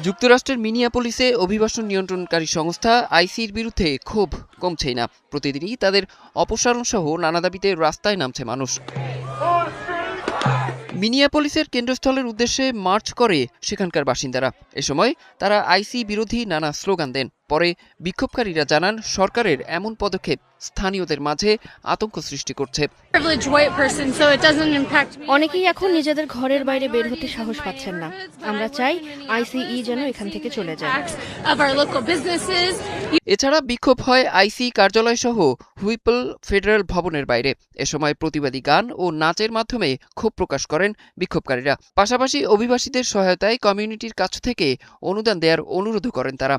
যুক্তরাষ্ট্রের মিনিয়াপোলিসে অভিবাসন নিয়ন্ত্রণকারী সংস্থা আইসির বিরুদ্ধে ক্ষোভ কমছেই না। প্রতিদিনই তাদের অপসারণ সহ নানা দাবিতে রাস্তায় নামছে মানুষ। মিনিয়াপোলিসের কেন্দ্রস্থলের উদ্দেশ্যে মার্চ করে সেখানকার বাসিন্দারা। এ সময় তারা আইসি বিরোধী নানা স্লোগান দেন। পরে বিক্ষোভকারীরা জানান, সরকারের এমন পদক্ষেপ স্থানীয়দের মাঝে আতঙ্ক সৃষ্টি করছে। অনেকেই এখন নিজেদের ঘরের বাইরে বের হতে সাহস পাচ্ছেন না। আমরা চাই আইসিই যেন এখান থেকে চলে যায়। এছাড়া বিক্ষোভ হয় আইসি কার্যালয় সহ হুইপল ফেডারেল ভবনের বাইরে। এ সময় প্রতিবাদী গান ও নাচের মাধ্যমে ক্ষোভ প্রকাশ করেন বিক্ষোভকারীরা। পাশাপাশি অভিবাসীদের সহায়তায় কমিউনিটির কাছ থেকে অনুদান দেওয়ার অনুরোধও করেন তারা।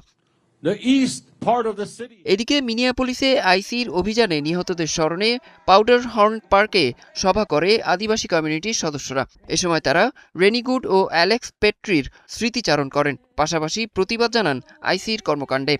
এদিকে মিনিয়াপোলিসে আইসির অভিযানে নিহতদের স্মরণে পাউডার হর্ন পার্কে সভা করে আদিবাসী কমিউনিটির সদস্যরা। এ সময় তারা রেনিগুড ও অ্যালেক্স পেট্রির স্মৃতিচারণ করেন। পাশাপাশি প্রতিবাদ জানান আইসির কর্মকাণ্ডে।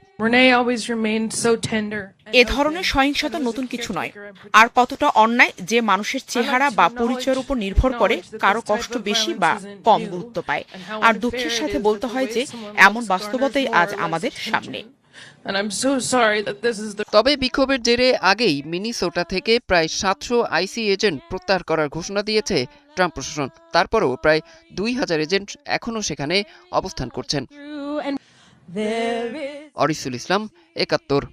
এ ধরনের সহিংসতা নতুন কিছু নয়। আর কতটা অন্যায় যে মানুষের চেহারা বা পরিচয়ের উপর নির্ভর করে কারো কষ্ট বেশি বা কম গুরুত্ব পায়। আর দুঃখের সাথে বলতে হয় যে এমন বাস্তবতাই আজ আমাদের সামনে। তবে বিক্ষোভের জেরে আগেই মিনিসোটা থেকে প্রায় 700 আইসি এজেন্ট প্রত্যাহার করার ঘোষণা দিয়েছে ট্রাম্প প্রশাসন। তারপরও প্রায় 2000 এজেন্ট এখনও সেখানে অবস্থান করছেন। অরিসুল ইসলাম, ৭১।